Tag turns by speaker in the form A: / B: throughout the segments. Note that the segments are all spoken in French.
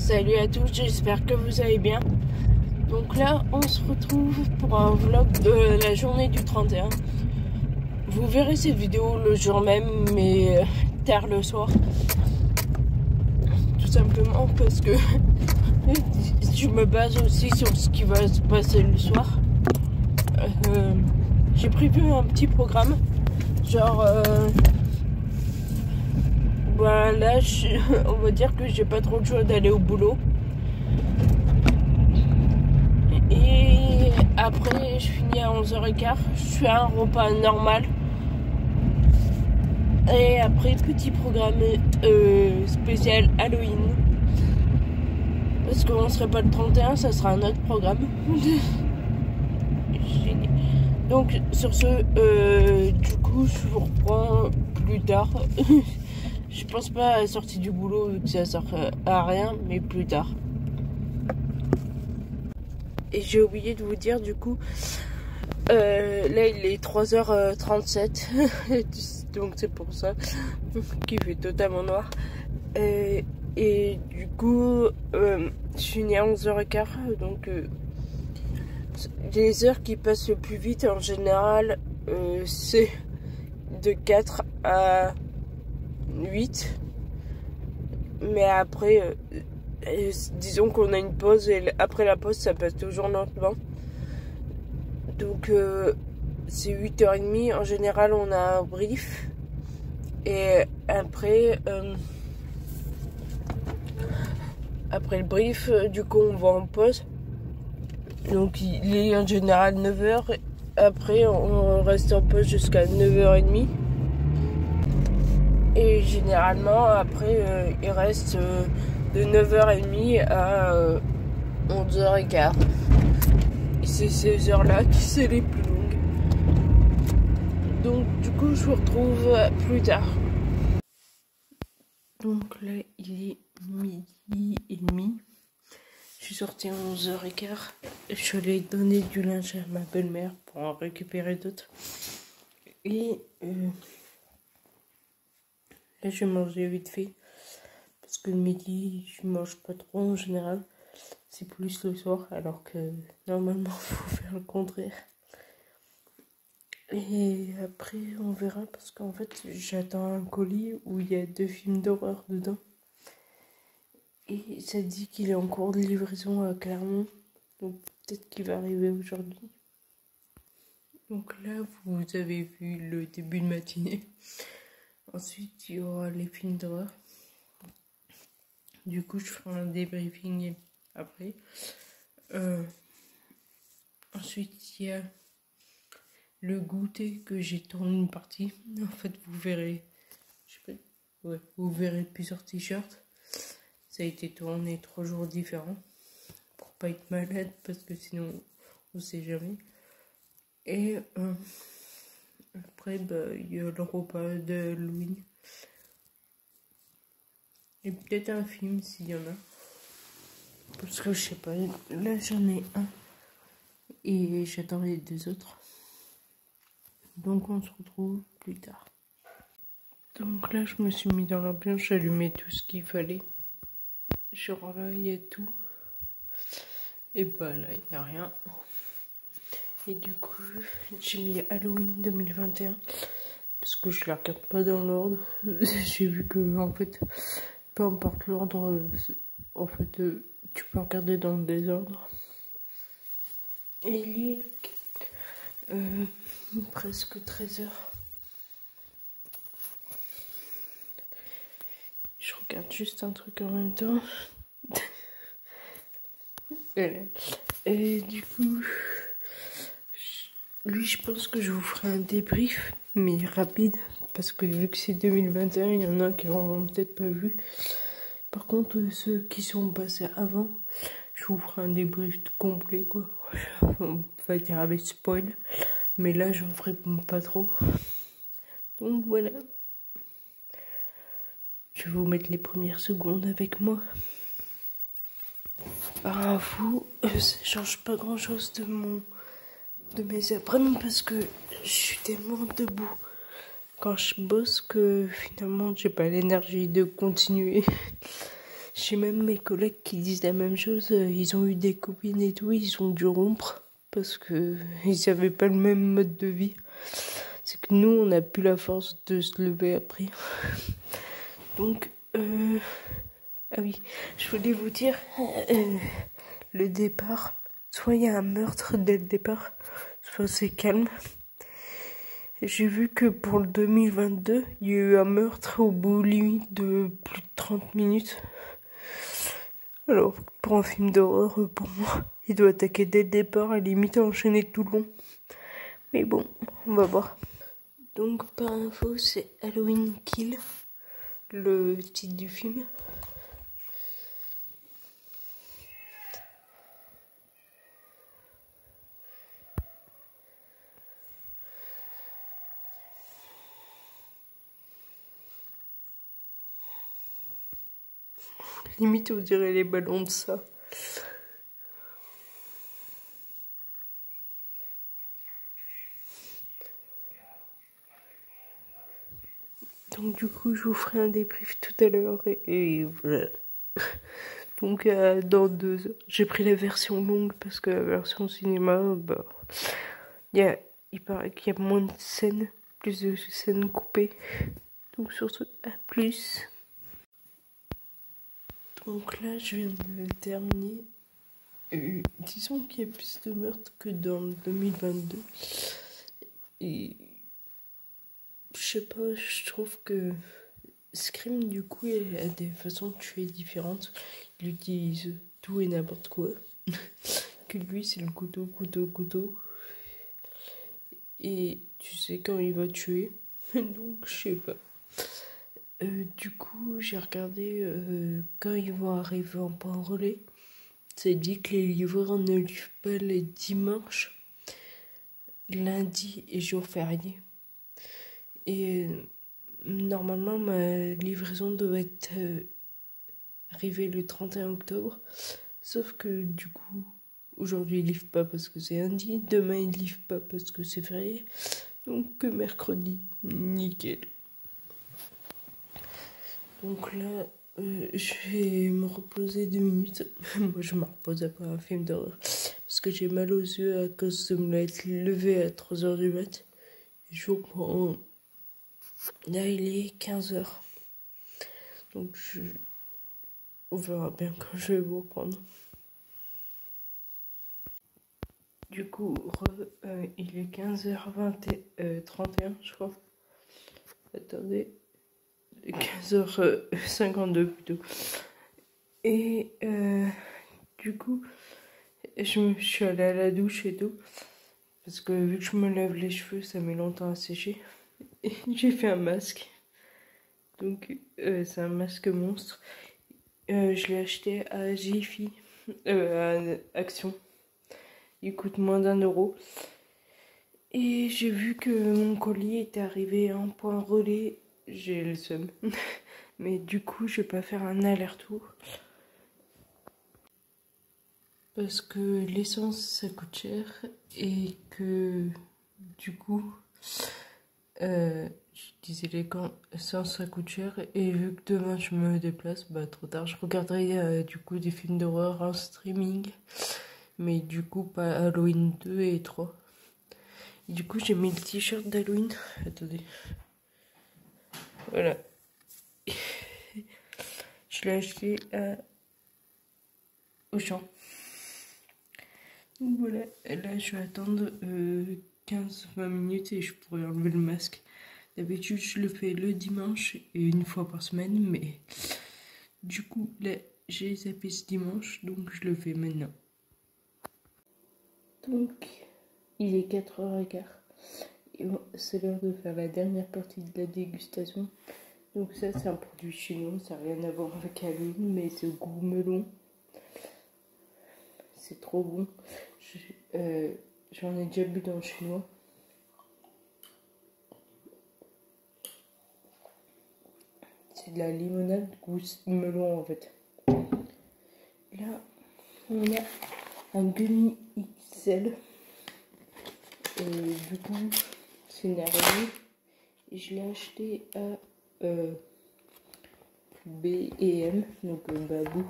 A: Salut à tous, j'espère que vous allez bien. Donc là, on se retrouve pour un vlog de la journée du 31. Vous verrez cette vidéo le jour même, mais tard le soir. Tout simplement parce que je me base aussi sur ce qui va se passer le soir. J'ai prévu un petit programme, genre... voilà, on va dire que j'ai pas trop le choix d'aller au boulot. Et après, je finis à 11h15. Je fais un repas normal. Et après, petit programme spécial Halloween. Parce qu'on serait pas le 31, ça sera un autre programme. Donc, sur ce, du coup, je vous reprends plus tard. Je pense pas à la sortie du boulot vu que ça sert à rien, mais plus tard. Et j'ai oublié de vous dire du coup, là il est 3h37, donc c'est pour ça qu'il fait totalement noir. Et du coup, je suis née à 11h15, donc les heures qui passent le plus vite en général, c'est de 4 à 8. Mais après... disons qu'on a une pause et après la pause ça passe toujours lentement. Donc c'est 8h30. En général on a un brief. Et après le brief, du coup on va en pause. Donc il est en général 9h. Après on reste en pause jusqu'à 9h30. Et généralement après il reste... de 9h30 à 11h15. Et c'est ces heures-là qui sont les plus longues. Donc du coup je vous retrouve plus tard. Donc là il est midi et demi. Je suis sortie à 11h15. Je suis allée donner du linge à ma belle-mère pour en récupérer d'autres. Et là je vais manger vite fait. Parce que le midi, je mange pas trop en général. C'est plus le soir, alors que normalement, il faut faire le contraire. Et après, on verra, parce qu'en fait, j'attends un colis où il y a 2 films d'horreur dedans. Et ça dit qu'il est en cours de livraison à Clermont. Donc peut-être qu'il va arriver aujourd'hui. Donc là, vous avez vu le début de matinée. Ensuite, il y aura les films d'horreur. Du coup, je ferai un débriefing après. Ensuite, il y a le goûter que j'ai tourné une partie. En fait, vous verrez, je sais pas, ouais, vous verrez plusieurs t-shirts. Ça a été tourné 3 jours différents pour pas être malade parce que sinon, on sait jamais. Et après, il y a le repas de Halloween. Et peut-être un film s'il y en a. Parce que je sais pas, là j'en ai un. Et j'attends les 2 autres. Donc on se retrouve plus tard. Donc là je me suis mis dans l'ambiance, j'ai allumé tout ce qu'il fallait. Genre là il y a tout. Et bah là il n'y a rien. Et du coup j'ai mis Halloween 2021. Parce que je la regarde pas dans l'ordre. J'ai vu que en fait... peu importe l'ordre, en fait, tu peux regarder dans le désordre. Et il est presque 13h. Je regarde juste un truc en même temps. Et du coup, lui, je pense que je vous ferai un débrief, mais rapide. Parce que vu que c'est 2021, il y en a qui n'auront peut-être pas vu. Par contre, ceux qui sont passés avant, je vous ferai un débrief complet, quoi. On va dire avec spoil. Mais là, j'en ferai pas trop. Donc voilà. Je vais vous mettre les premières secondes avec moi. Par info, ça change pas grand-chose de mes après-midi parce que je suis tellement debout quand je bosse que finalement j'ai pas l'énergie de continuer. J'ai même mes collègues qui disent la même chose. Ils ont eu des copines et tout, ils ont dû rompre parce que ils n'avaient pas le même mode de vie. C'est que nous, on n'a plus la force de se lever après. Donc, ah oui, je voulais vous dire, le départ, soit il y a un meurtre dès le départ, soit c'est calme. J'ai vu que pour le 2022, il y a eu un meurtre au bout limite de plus de 30 minutes. Alors, pour un film d'horreur, pour moi, il doit attaquer dès le départ et limite enchaîner tout le long. Mais bon, on va voir. Donc, par info, c'est Halloween Kill, le titre du film. Limite, on dirait les ballons de ça. Donc du coup, je vous ferai un débrief tout à l'heure et voilà. Donc dans 2 heures, j'ai pris la version longue parce que la version cinéma, bah, il paraît qu'il y a moins de scènes, plus de scènes coupées. Donc sur ce, à plus. Donc là, je viens de le terminer. Disons qu'il y a plus de meurtres que dans le 2022. Et je sais pas, je trouve que Scream, du coup, il a des façons de tuer différentes. Il utilise tout et n'importe quoi. Que lui, c'est le couteau, couteau, couteau. Et tu sais quand il va tuer. Donc, je sais pas. Du coup, j'ai regardé quand ils vont arriver en point relais. C'est dit que les livreurs ne livrent pas les dimanches, lundi et jour férié. Et normalement, ma livraison devait être arrivée le 31 octobre. Sauf que du coup, aujourd'hui ils livrent pas parce que c'est lundi, demain ils livrent pas parce que c'est férié. Donc que mercredi, nickel. Donc là, je vais me reposer 2 minutes. Moi, je me repose après un film d'horreur. Parce que j'ai mal aux yeux à cause de me l'être levé à 3h du mat. Je reprends. Là, il est 15h. Donc, on verra bien quand je vais vous reprendre. Du coup, il est 15h31, je crois. Attendez. 15h52 plutôt. Et du coup, je suis allée à la douche et tout. Parce que vu que je me lave les cheveux, ça met longtemps à sécher. Et j'ai fait un masque. Donc, c'est un masque monstre. Je l'ai acheté à Jiffy, à Action. Il coûte moins d'1 €. Et j'ai vu que mon colis était arrivé en point relais. J'ai le seum. Mais du coup, je vais pas faire un aller-retour. Parce que l'essence, ça coûte cher. Et que, du coup, je disais l'essence, ça coûte cher. Et vu que demain, je me déplace, bah trop tard. Je regarderai du coup des films d'horreur en streaming. Mais du coup, pas Halloween 2 et 3. Et du coup, j'ai mis le t-shirt d'Halloween. Attendez. Voilà. Je l'ai acheté à Auchan. Donc voilà, là je vais attendre 15-20 minutes et je pourrai enlever le masque. D'habitude je le fais le dimanche et une fois par semaine, mais du coup là j'ai zappé ce dimanche, donc je le fais maintenant. Donc il est 4h15 et bon, c'est l'heure de faire la dernière partie de la dégustation. Donc ça c'est un produit chinois, ça n'a rien à voir avec Halloween, mais c'est au goût melon. C'est trop bon. J'en ai déjà bu dans le chinois. C'est de la limonade goût melon en fait. Là, on a un gummy XL. Du coup, c'est une araignée. Et je l'ai acheté à B et M, donc Babou.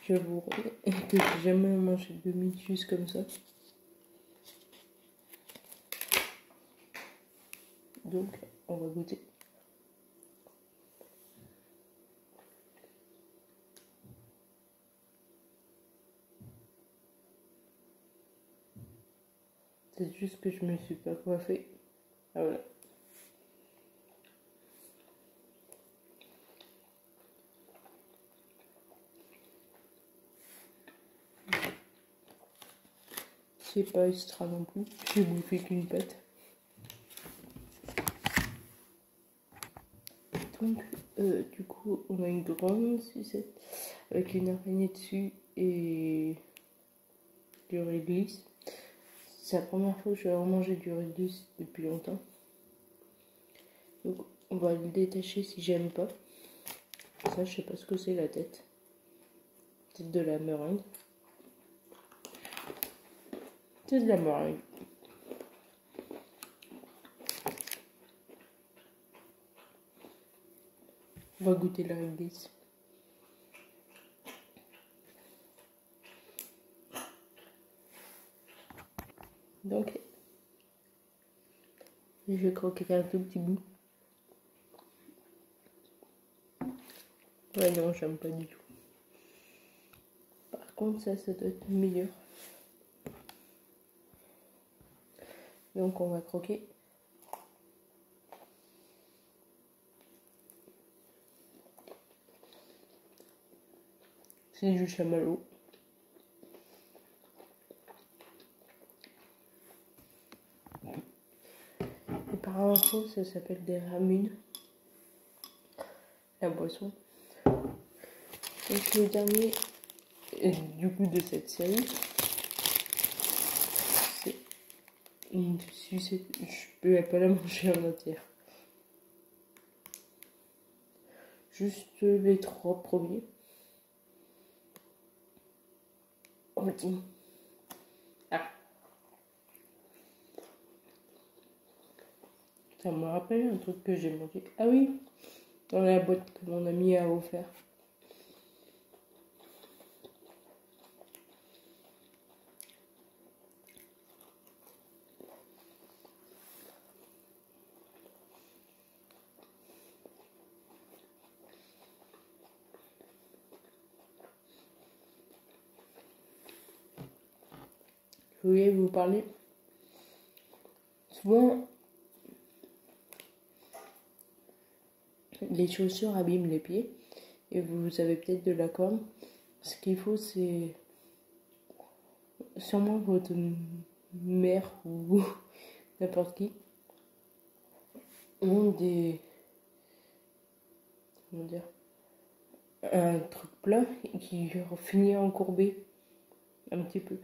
A: J'avoue que j'ai jamais mangé de mie juste comme ça. Donc, on va goûter. C'est juste que je me suis pas coiffée. Ah voilà. C'est pas extra non plus. J'ai bouffé qu'une pâte. Donc, du coup, on a une grande sucette avec une araignée dessus et du réglisse. C'est la première fois que je vais en manger du réglisse depuis longtemps. Donc, on va le détacher si j'aime pas. Ça, je sais pas ce que c'est la tête. C'est de la meringue. C'est de la meringue. On va goûter la réglisse. Donc, je vais croquer un tout petit bout. Ouais, non, j'aime pas du tout. Par contre, ça doit être meilleur. Donc, on va croquer. C'est du chamallow. Et par info, ça s'appelle des ramunes. La boisson. Donc le dernier, du coup, de cette série, c'est une sucette. Je peux pas la manger en entière. Juste les 3 premiers. Oh, tiens. Ah. Ça me rappelle un truc que j'ai mangé. Ah oui, dans la boîte que mon ami a offert. Je voulais vous parler. Souvent, les chaussures abîment les pieds et vous avez peut-être de la corne. Ce qu'il faut, c'est sûrement votre mère ou n'importe qui ont des, comment dire, un truc plat qui finit encourbé un petit peu.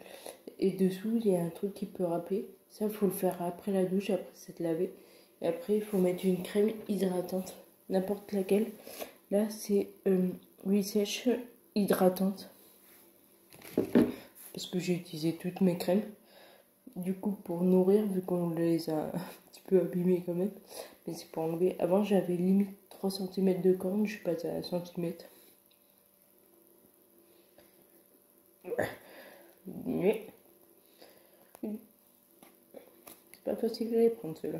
A: Et dessous, il y a un truc qui peut râper. Ça, il faut le faire après la douche, après s'être lavé. Et après, il faut mettre une crème hydratante, n'importe laquelle. Là, c'est Resèche hydratante. Parce que j'ai utilisé toutes mes crèmes. Du coup, pour nourrir, vu qu'on les a un petit peu abîmées quand même. Mais c'est pour enlever. Avant, j'avais limite 3 cm de corne. Je suis passée à 1 cm. Mais c'est pas facile de les prendre, ceux-là.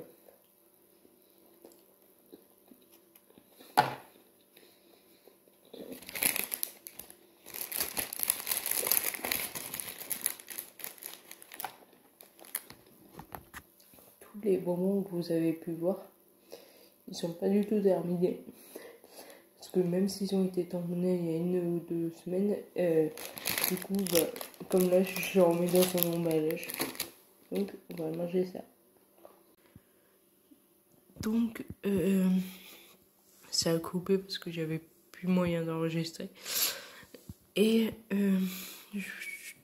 A: Tous les bonbons que vous avez pu voir, ils sont pas du tout terminés. Parce que même s'ils ont été terminés il y a 1 ou 2 semaines, du coup, bah, comme là, je remets dans son emballage. Donc, on va manger ça. Donc, ça a coupé parce que j'avais plus moyen d'enregistrer. Et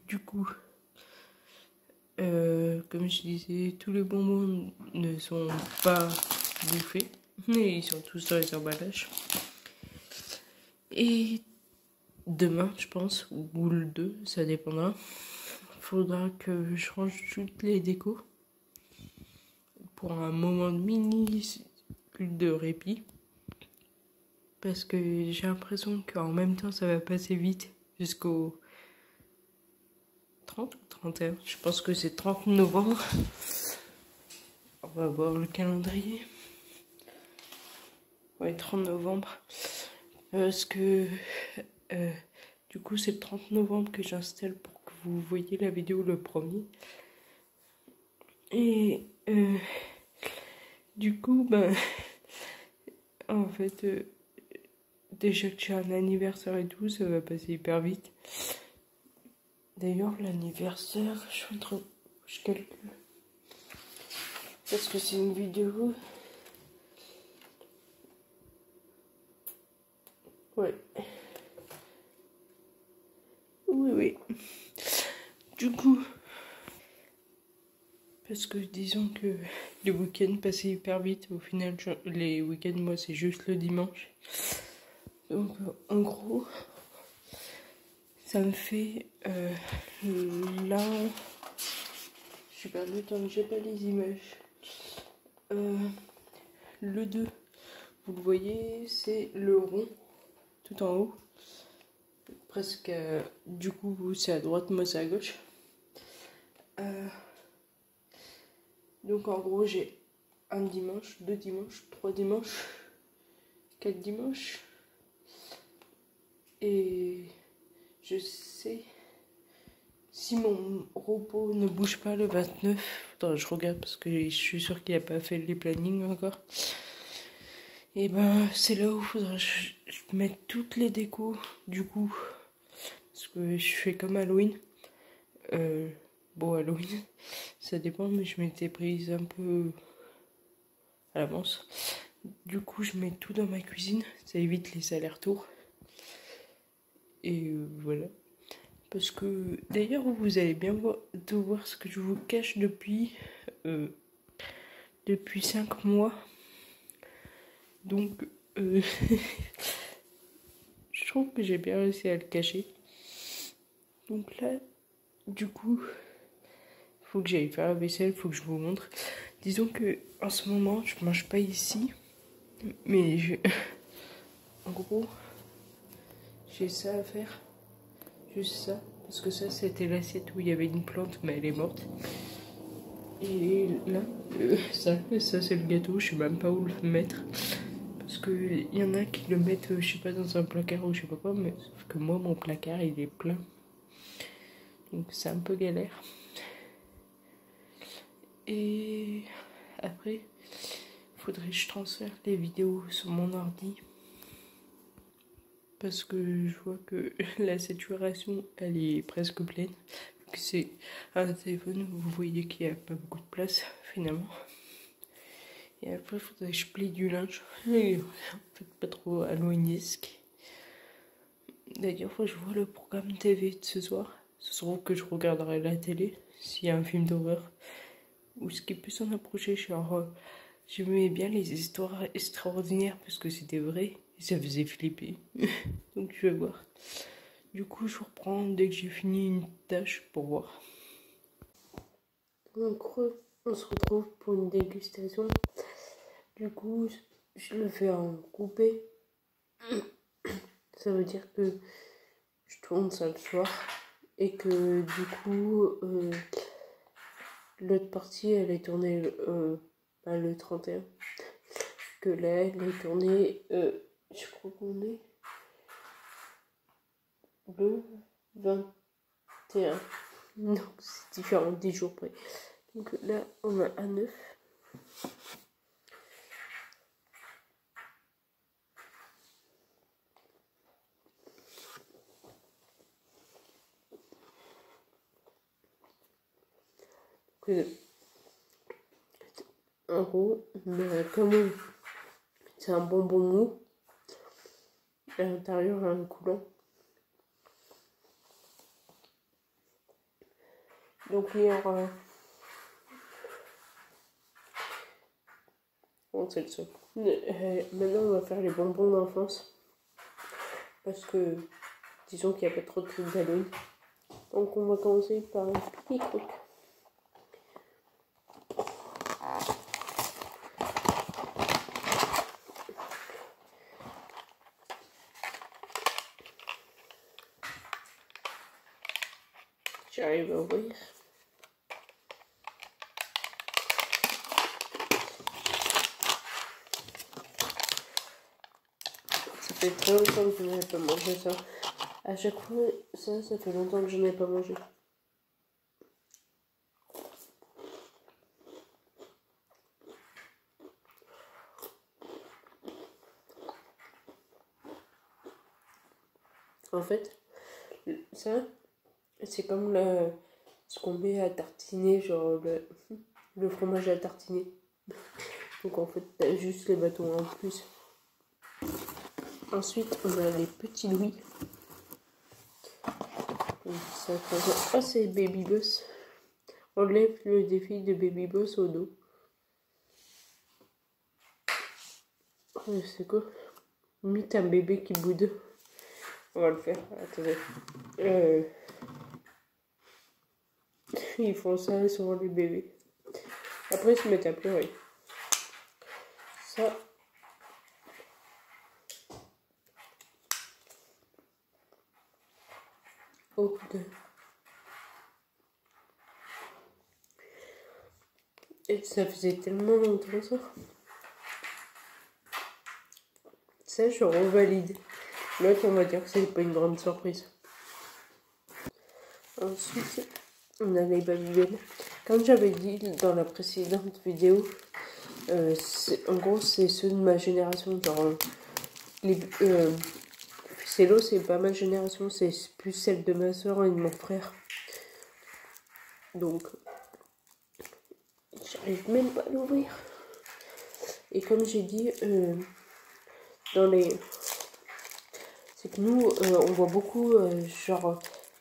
A: du coup, comme je disais, tous les bonbons ne sont pas bouffés. Mais ils sont tous dans les emballages. Et demain, je pense, ou le 2, ça dépendra. Faudra que je range toutes les décos pour un moment de mini plus de répit. Parce que j'ai l'impression qu'en même temps ça va passer vite jusqu'au 30 ou 31. Je pense que c'est 30 novembre. On va voir le calendrier. Ouais, 30 novembre. Parce que du coup c'est le 30 novembre que j'installe pour que vous voyez la vidéo le premier. Et du coup, ben, en fait, déjà que j'ai un anniversaire et tout, ça va passer hyper vite. D'ailleurs, l'anniversaire, je calcule. Parce que c'est une vidéo. Ouais. Oui. Du coup, parce que disons que les week-ends passaient hyper vite. Au final, les week-ends, moi, c'est juste le dimanche. Donc, en gros, ça me fait là. J'ai perdu le temps, j'ai pas les images. Le 2, vous le voyez, c'est le rond tout en haut. Presque, du coup, c'est à droite, moi c'est à gauche. Donc en gros, j'ai un dimanche, 2 dimanches, 3 dimanches, 4 dimanches. Et je sais, si mon repos ne bouge pas le 29, attends, je regarde parce que je suis sûre qu'il n'a pas fait les plannings encore. Et ben c'est là où il faudra que je mette toutes les décos du coup. Parce que je fais comme Halloween. Bon, Halloween, ça dépend, mais je m'étais prise un peu à l'avance. Du coup, je mets tout dans ma cuisine, ça évite les allers-retours. Et voilà. Parce que d'ailleurs, vous allez bien voir ce que je vous cache depuis 5 mois. Donc, je trouve que j'ai bien réussi à le cacher. Donc là, du coup, faut que j'aille faire la vaisselle, faut que je vous montre. Disons que en ce moment, je mange pas ici, mais en gros, j'ai ça à faire, juste ça, parce que ça, c'était l'assiette où il y avait une plante, mais elle est morte. Et là, ça c'est le gâteau, je sais même pas où le mettre, parce que il y en a qui le mettent, je sais pas, dans un placard ou je sais pas quoi, mais sauf que moi, mon placard, il est plein, donc c'est un peu galère. Et après, faudrait que je transfère les vidéos sur mon ordi. Parce que je vois que la saturation, elle est presque pleine. C'est un téléphone où vous voyez qu'il n'y a pas beaucoup de place, finalement. Et après, il faudrait que je plie du linge. Et en fait, pas trop halloweenesque. D'ailleurs, faut que je vois le programme TV de ce soir. Ce soir que je regarderai la télé, s'il y a un film d'horreur. Ou ce qui peut s'en approcher, genre... J'aimais bien les histoires extraordinaires parce que c'était vrai et ça faisait flipper. Donc je vais voir. Du coup, je reprends dès que j'ai fini une tâche pour voir. Donc, on se retrouve pour une dégustation. Du coup, je le fais en coupé. Ça veut dire que je tourne ça le soir et que du coup, l'autre partie, elle est tournée le 31. Que là, elle est tournée, je crois qu'on est le 21. Donc c'est différent, 10 jours près. Donc là, on a un 9. En gros, comme c'est un bonbon mou, à l'intérieur, il y a un coulant. Donc il y aura... Bon, c'est le seul. Maintenant, on va faire les bonbons d'enfance. Parce que, disons qu'il n'y a pas trop de trucs d'Halloween. Donc on va commencer par un petit truc. J'arrive à ouvrir. Ça fait très longtemps que je n'avais pas mangé ça. À chaque fois, ça fait longtemps que je n'ai pas mangé. En fait, ça, c'est comme ce qu'on met à tartiner, genre le fromage à tartiner. Donc en fait, t'as juste les bâtons en plus. Ensuite, on a les petits Louis. Ah, c'est Baby Boss. On lève le défi de Baby Boss au dos. C'est quoi? Mythe un bébé qui boude. On va le faire. Attendez. Ils font ça sur les bébés. Après, ils se mettent à pleurer. Ça. Oh putain. Et ça faisait tellement longtemps ça. Ça, je revalide. L'autre, on va dire que c'est pas une grande surprise. Ensuite, on a les Babybel. Comme j'avais dit dans la précédente vidéo, en gros, c'est ceux de ma génération. Genre, Cello, c'est pas ma génération, c'est plus celle de ma soeur et de mon frère. Donc, j'arrive même pas à l'ouvrir. Et comme j'ai dit, c'est que nous, on voit beaucoup, genre,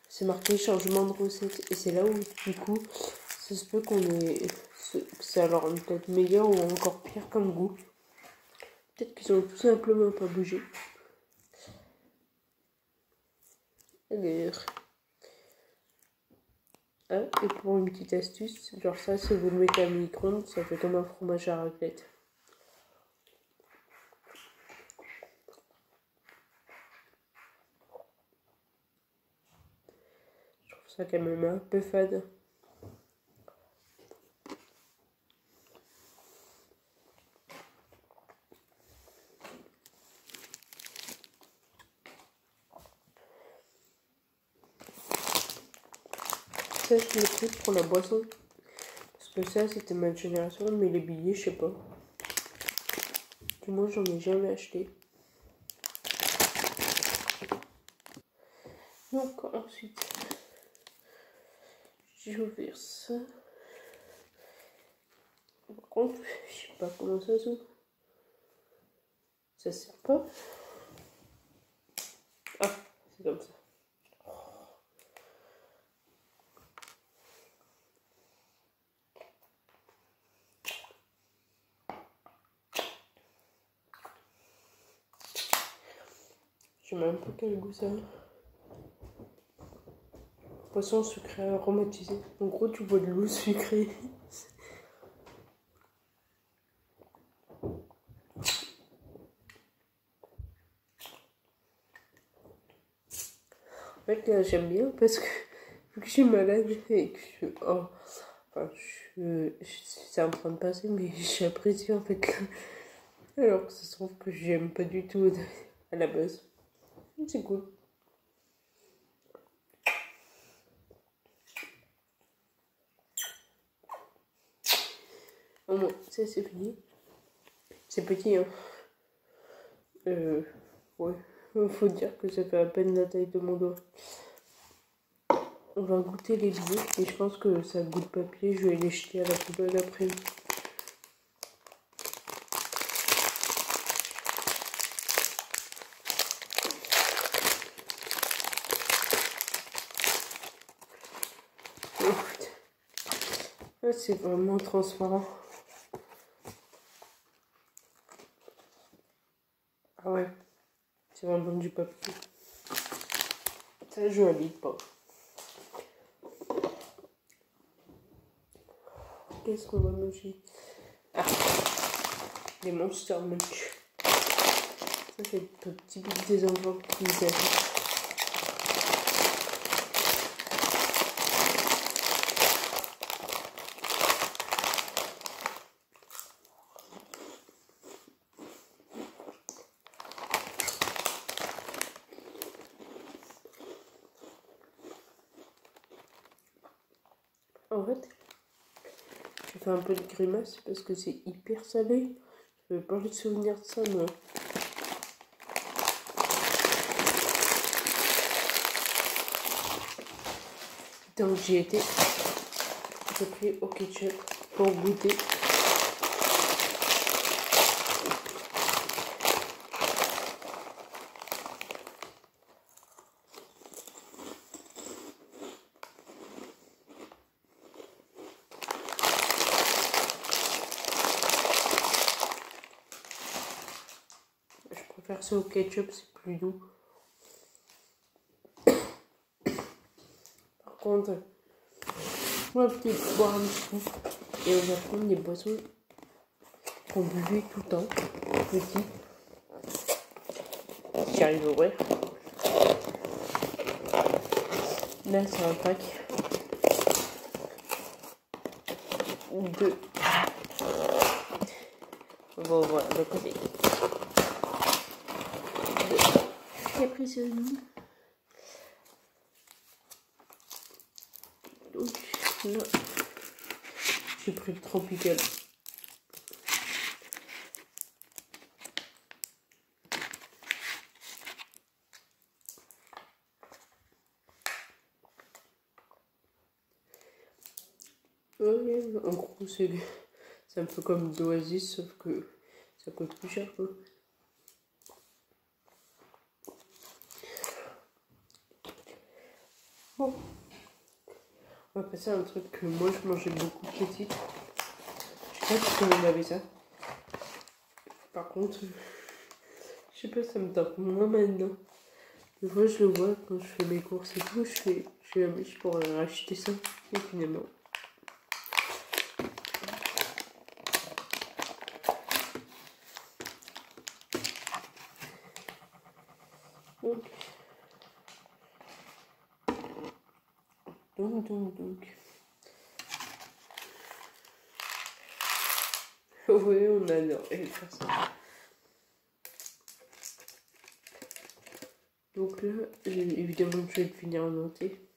A: c'est marqué changement de recette. Et c'est là où, du coup, ça se peut que ça leur rende peut-être meilleur ou encore pire comme goût. Peut-être qu'ils ont tout simplement pas bougé. Alors. Ah, et pour une petite astuce, genre ça, si vous le mettez à micro-ondes, ça fait comme un fromage à raclette. Je trouve ça quand même un peu fade. Ça, je l'ai pris pour la boisson. Parce que ça, c'était ma génération, mais les billets, je sais pas. Du moins, j'en ai jamais acheté. Donc, ensuite, j'ai ouvert ça. Par contre, je sais pas comment ça s'ouvre. Ça sert pas. Ah, c'est comme ça. Je sais même pas quel goût ça a. Poisson sucré aromatisé. En gros, tu bois de l'eau sucrée. En fait, là, j'aime bien parce que vu que je suis malade et que c'est en train de passer, mais j'apprécie en fait. Alors que ça se trouve que j'aime pas du tout à la base. C'est cool. Au moins, ça c'est fini. C'est petit, hein. Ouais. Faut dire que ça fait à peine la taille de mon doigt. On va goûter les billets et je pense que ça goûte papier. Je vais les jeter à la poubelle après. Là, c'est vraiment transparent. Ah ouais, c'est vraiment du papier. Ça, je valide pas. Qu'est-ce qu'on va manger? Ah, des Monster Munch. Ça, c'est le petit bout des enfants qui nous aiment. En fait, je fais un peu de grimace parce que c'est hyper salé. Je n'avais pas le souvenir de ça, moi. Donc j'y étais. J'ai pris au ketchup pour goûter. Je préfère ça au ketchup, c'est plus doux. Par contre, on va peut-être boire un petit coup et on va prendre des boissons qu'on buvait tout le temps, petit. J'arrive à ouvrir. Là, c'est un pack. Ou deux. Bon, voilà, le côté. Très précieusement. Donc, là, j'ai pris le tropical. Ouais, en gros, c'est un peu comme d'Oasis, sauf que ça coûte plus cher, quoi. Bon. On va passer à un truc que moi je mangeais beaucoup petite. Je sais pas si on avait ça. Par contre, je sais pas, ça me tape moins maintenant. Des fois, je le vois quand je fais mes courses et tout. Je pourrais racheter ça. Et finalement. Donc. Oui, on adore faire ça. Donc là, évidemment, je vais le finir en entier.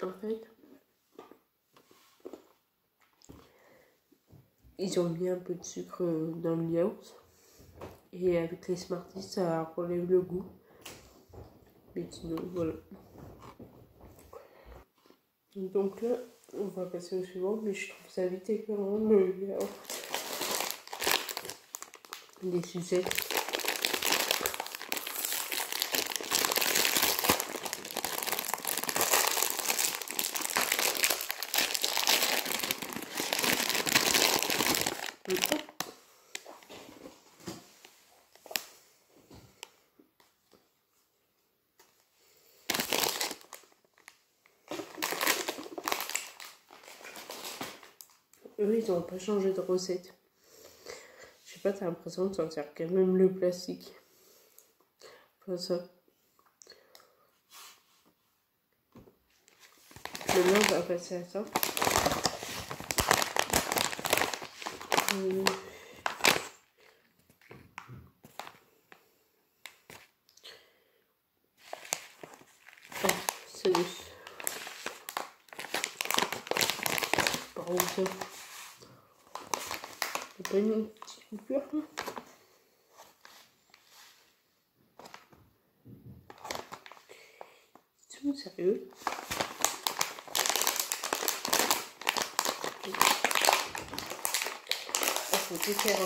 A: En fait, ils ont mis un peu de sucre dans le yaourt. Et avec les Smarties, ça relève le goût. Mais sinon, voilà. Donc là, on va passer au suivant, mais je trouve ça vite écœurant le yaourt. Des sucettes. Eux, ils n'ont pas changé de recette. Je sais pas, t'as l'impression de sentir quand même le plastique. Enfin, ça. Maintenant, on va passer à ça. C'est du... Par contre, ça. C'est pas une petite coupure, hein. C'est sérieux. Il faut tout faire.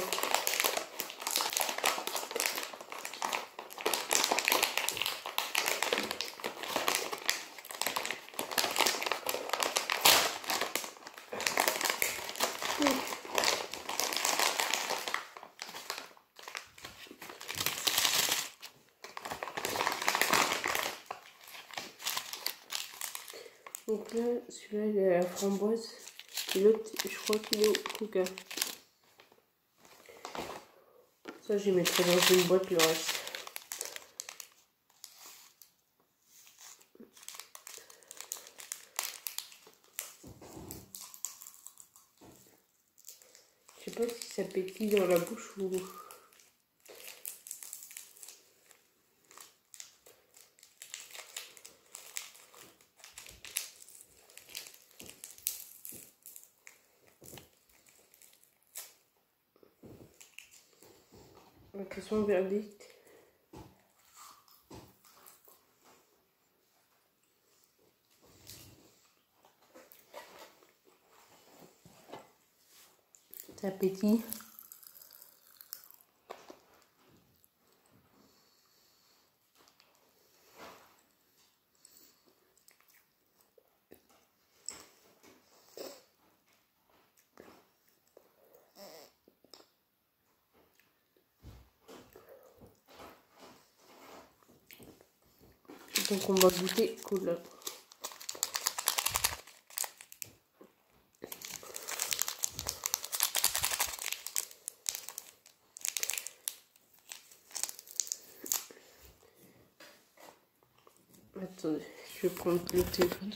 A: Donc là, celui-là, il est à la framboise. Et l'autre, je crois qu'il est au coca. Ça, j'y mettrai dans une boîte le reste. Je sais pas si ça pétille dans la bouche ou... Question verdict. Ça pétille. Donc on va goûter cool. Attendez, je vais prendre le téléphone.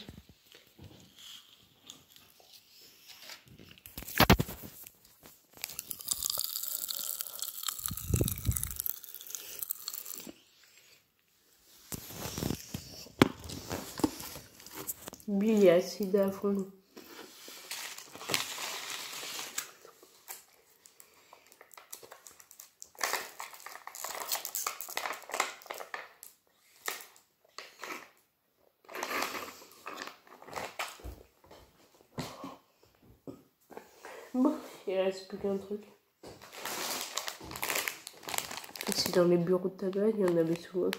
A: Lui, il est acide à fond. Bon, il reste plus qu'un truc. C'est dans les bureaux de tabac, il y en avait souvent.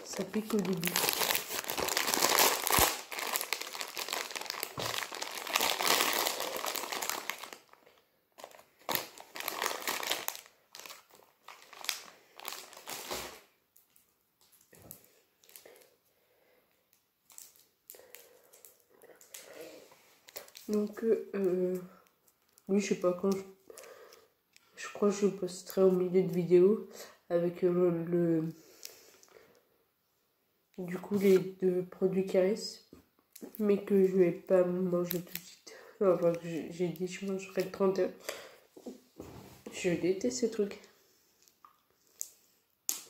A: Ça pique au début. Donc, oui, je sais pas quand je crois que je posterai au milieu de vidéo avec du coup les deux produits qui restent, mais que je vais pas manger tout de suite. Enfin, j'ai dit je mangerai le 31. Je déteste ces trucs.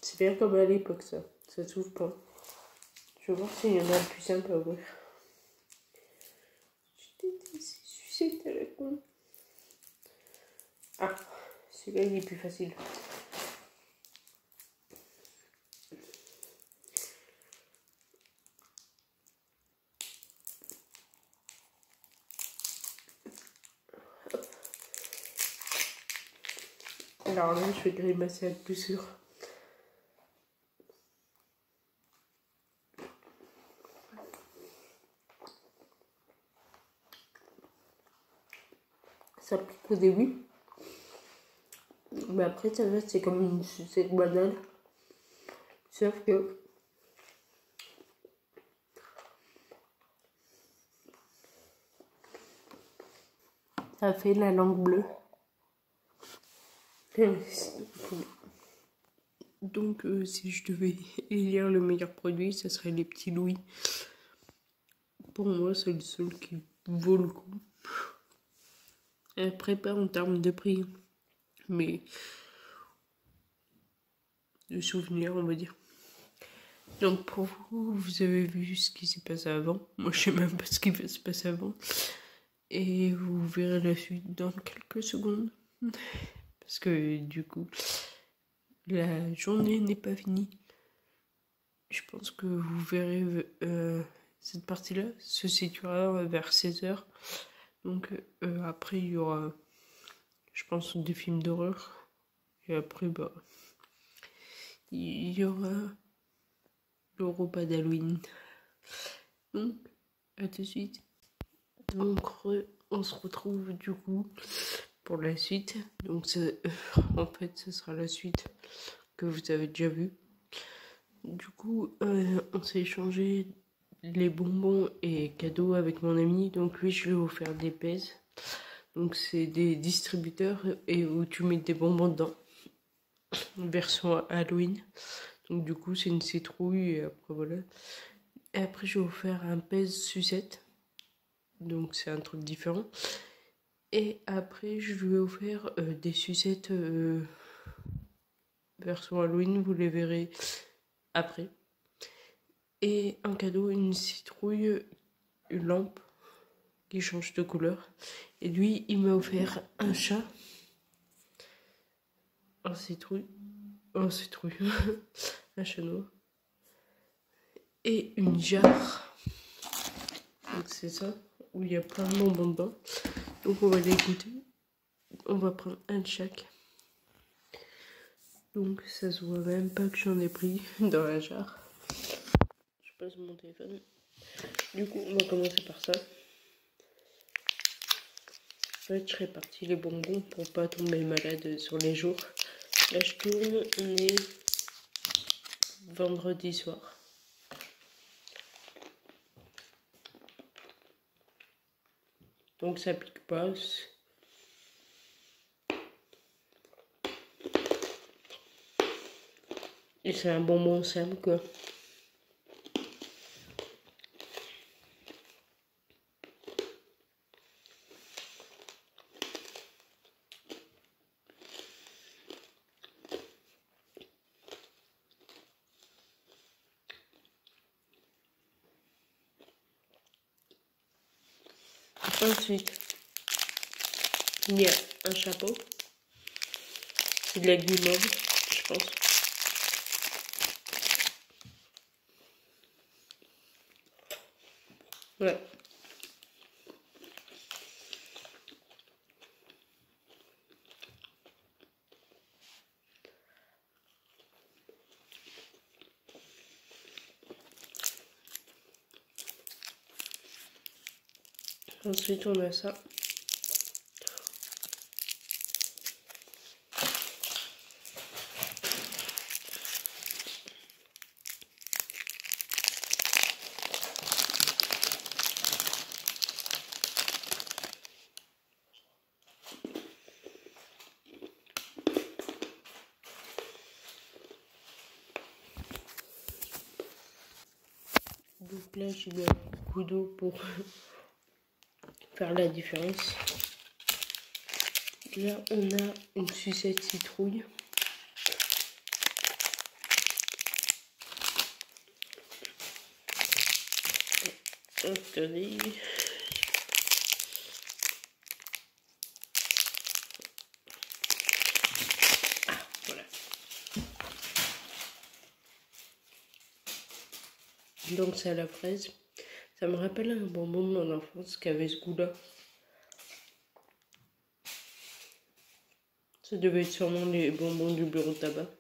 A: C'est bien comme à l'époque ça s'ouvre pas. Je vais voir s'il y en a un plus simple à ouvrir. Je déteste ces sucettes à la con. Ah, celui-là il est plus facile. Alors là, je vais grimacer à être plus sûr. Ça pique au début. Mais après, ça reste, c'est comme une sucette banale. Sauf que ça fait la langue bleue. Donc, si je devais élire le meilleur produit, ça serait les petits Louis. Pour moi, c'est le seul qui vaut le coup. Après, pas en termes de prix, mais de souvenirs, on va dire. Donc, pour vous, vous avez vu ce qui s'est passé avant. Moi, je sais même pas ce qui va se passer avant. Et vous verrez la suite dans quelques secondes. Parce que, du coup, la journée n'est pas finie. Je pense que vous verrez cette partie-là se situera vers 16h. Donc après il y aura, je pense, des films d'horreur. Et après il y aura le repas d'Halloween. Donc à tout de suite. Donc on se retrouve du coup pour la suite. Donc en fait ce sera la suite que vous avez déjà vue. Du coup, on s'est échangé les bonbons et cadeaux avec mon ami. Donc lui, je lui ai offert des pèses. Donc c'est des distributeurs et où tu mets des bonbons dedans. Version Halloween. Donc du coup, c'est une citrouille et après voilà. Et après, j'ai offert un pèse sucette. Donc c'est un truc différent. Et après, je lui ai offert des sucettes version Halloween, vous les verrez après. Et un cadeau, une citrouille, une lampe qui change de couleur. Et lui, il m'a offert un chat, un citrouille, un chat noir, et une jarre. Donc c'est ça, où il y a plein de bonbons dedans. Donc on va les goûter. On va prendre un de chaque. Donc ça se voit même pas que j'en ai pris dans la jarre. Je passe mon téléphone. Du coup, on va commencer par ça. En fait, je répartis les bonbons pour pas tomber malade sur les jours. Là, je tourne, on est vendredi soir. Donc ça pique pas. Et c'est un bonbon simple quoi. Ensuite, il y a un chapeau. C'est de la guimauve, je pense. Ouais. Ensuite, on a ça. Donc là, j'ai mis un coup d'eau pour faire la différence. Là, on a une sucette citrouille. Attendez. Ah, voilà. Donc c'est à la fraise. Ça me rappelle un bonbon de mon enfance qui avait ce goût-là. Ça devait être sûrement les bonbons du bureau de tabac.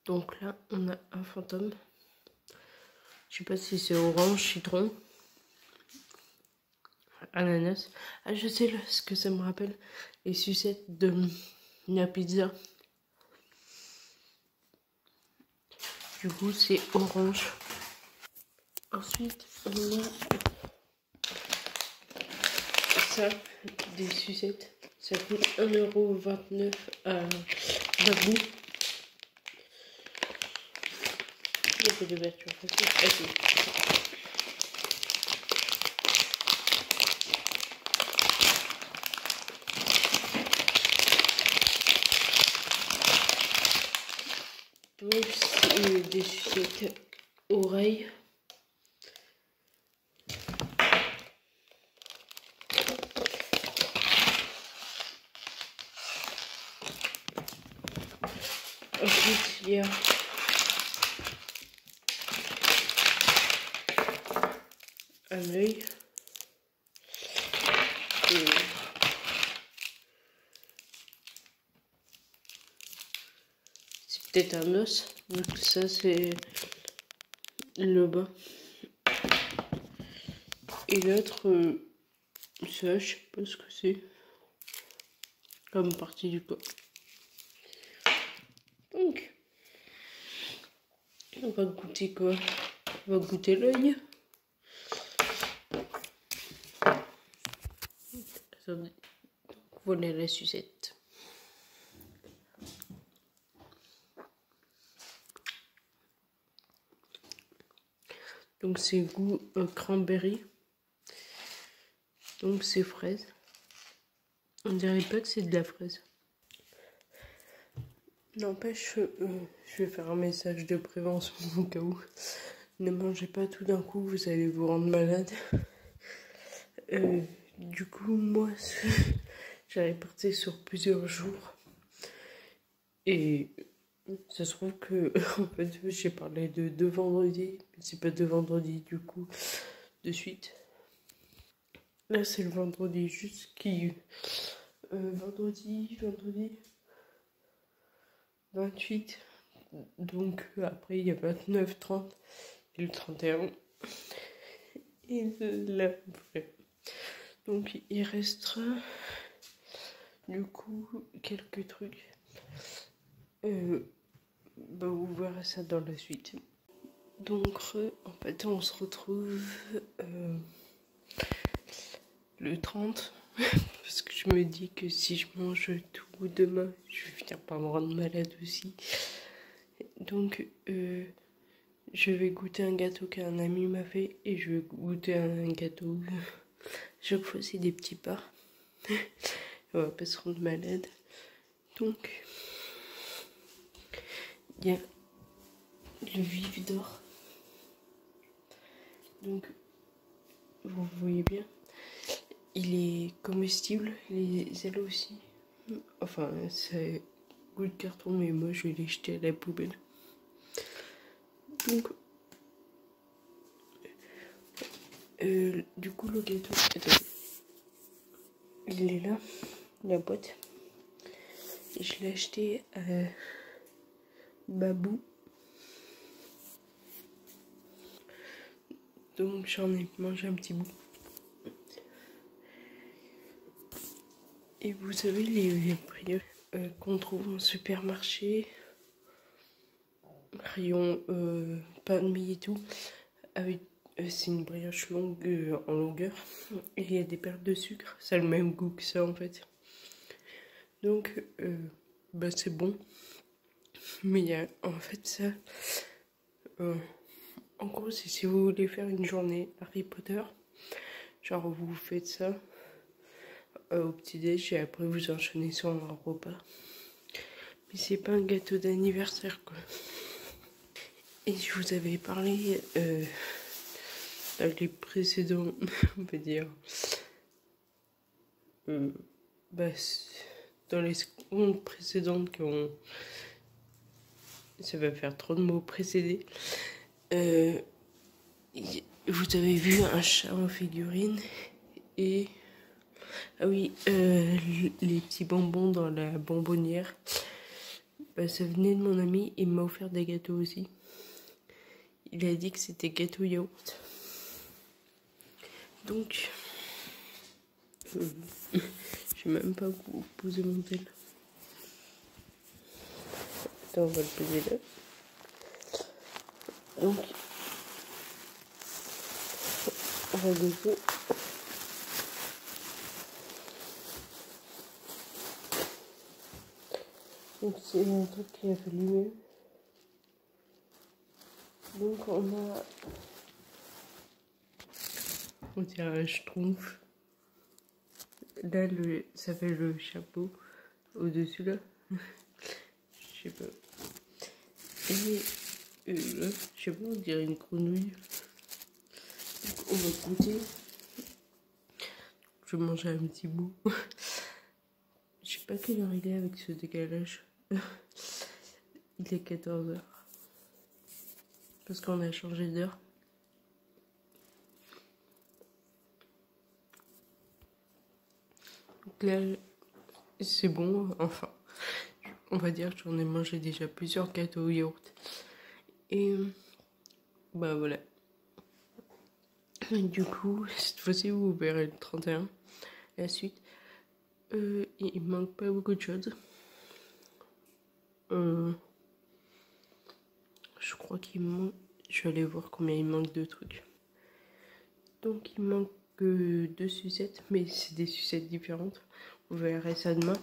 A: Donc là, on a un fantôme. Je sais pas si c'est orange, citron, ananas. Ah, je sais là, ce que ça me rappelle. Les sucettes de la pizza. Du coup, c'est orange. Ensuite, on a ça, des sucettes. Ça coûte 1,29 € à Babou. Il y a pas d'ouverture facile. Donc, c'est des sucettes oreilles. Ensuite, il y a un œil. Et c'est peut-être un os. Donc ça, c'est le bas. Et l'autre, ça, je sais pas ce que c'est. Comme partie du corps. Donc, on va goûter quoi? On va goûter l'œil. Attendez. Voilà la sucette. Donc c'est goût cranberry. Donc c'est fraise. On dirait pas que c'est de la fraise. N'empêche, je vais faire un message de prévention au cas où. Ne mangez pas tout d'un coup, vous allez vous rendre malade. Du coup, moi, j'avais parti sur plusieurs jours. Et ça se trouve que, en fait, j'ai parlé de 2 vendredis. Mais c'est pas 2 vendredis, du coup, de suite. Là, c'est le vendredi juste qui... vendredi 28. Donc, après, il y a 29, 30 et le 31. Et là, donc, il restera, du coup, quelques trucs. Vous verrez ça dans la suite. Donc, en fait, on se retrouve le 30. Parce que je me dis que si je mange tout demain, je vais finir par me rendre malade aussi. Donc, je vais goûter un gâteau qu'un ami m'a fait. Et je vais goûter un gâteau. Chaque fois, c'est des petits pas. On va pas se rendre malade. Donc, il y a le vif d'or. Donc, vous voyez bien, il est comestible, les ailes aussi. Enfin, c'est goût de carton, mais moi je vais les jeter à la poubelle. Donc, du coup, le gâteau, attendez, il est là, la boîte. Je l'ai acheté à Babou. Donc, j'en ai mangé un petit bout. Et vous savez, les prix qu'on trouve en supermarché, rayon pain de mie et tout, avec c'est une brioche longue en longueur et il y a des perles de sucre, ça a le même goût que ça en fait. Donc c'est bon, mais il y a en fait ça. En gros, c'est si vous voulez faire une journée Harry Potter, genre vous faites ça au petit-déj et après vous enchaînez sur un repas. Mais c'est pas un gâteau d'anniversaire quoi. Et je vous avais parlé dans les précédents, on va dire, dans les secondes précédentes ça va faire trop de mots précédés. Vous avez vu un chat en figurine et ah oui, les petits bonbons dans la bonbonnière. Ça venait de mon ami, il m'a offert des gâteaux aussi. Il a dit que c'était gâteau yaourt. Donc, je sais même pas où poser mon tel. Attends, on va le poser là. Donc, on va goûter. Donc, c'est un truc qui a fait lui-même. Donc, on dirait un schtroumpf. Là, ça fait le chapeau au-dessus là. Je sais pas. Et là, je sais pas, on dirait une grenouille. Donc, on va goûter. Je vais manger un petit bout. Je sais pas quelle heure il est avec ce décalage. Il est 14h. Parce qu'on a changé d'heure. Donc là, c'est bon, enfin. On va dire que j'en ai mangé déjà plusieurs gâteaux au yaourt. Et voilà. Du coup, cette fois-ci, vous verrez le 31. La suite. Il manque pas beaucoup de choses. Je crois qu'il manque... Je vais aller voir combien il manque de trucs. Donc il manque 2 sucettes, mais c'est des sucettes différentes. Vous verrez ça demain.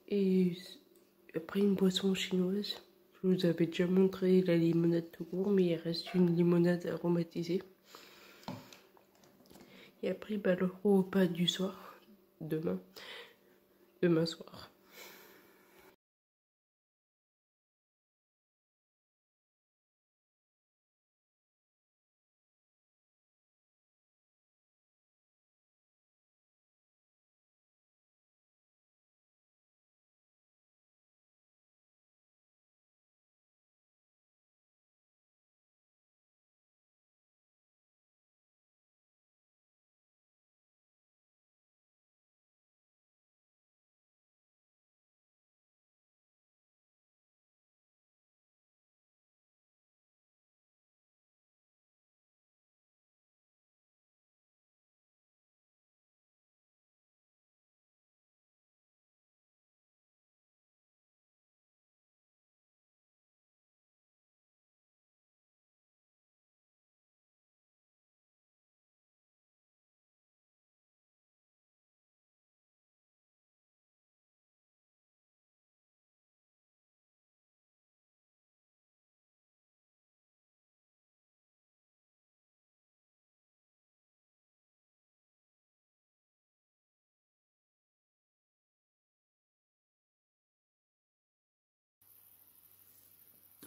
A: Et après une boisson chinoise. Je vous avais déjà montré la limonade tout court, mais il reste une limonade aromatisée. Et après, bah, le repas du soir, demain soir.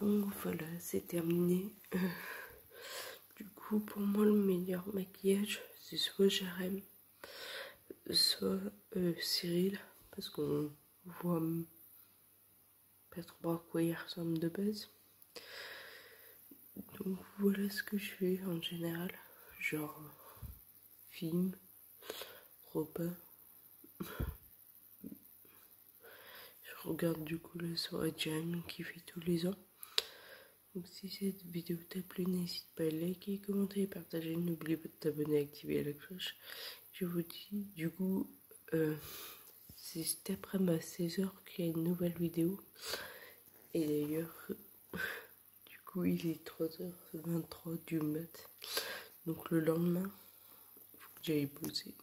A: Donc voilà, c'est terminé. Du coup, pour moi, le meilleur maquillage, c'est soit Jérém, soit Cyril, parce qu'on voit pas trop à quoi il ressemble de base. Donc voilà ce que je fais en général, genre film, repas. Je regarde du coup la soirée Jam qui fait tous les ans. Donc si cette vidéo t'a plu, n'hésite pas à liker, commenter, partager. N'oublie pas de t'abonner et activer la cloche. Je vous dis du coup, c'est cet après-midi à 16h qu'il y a une nouvelle vidéo. Et d'ailleurs, du coup il est 3h23 du mat. Donc le lendemain, il faut que j'aille bosser.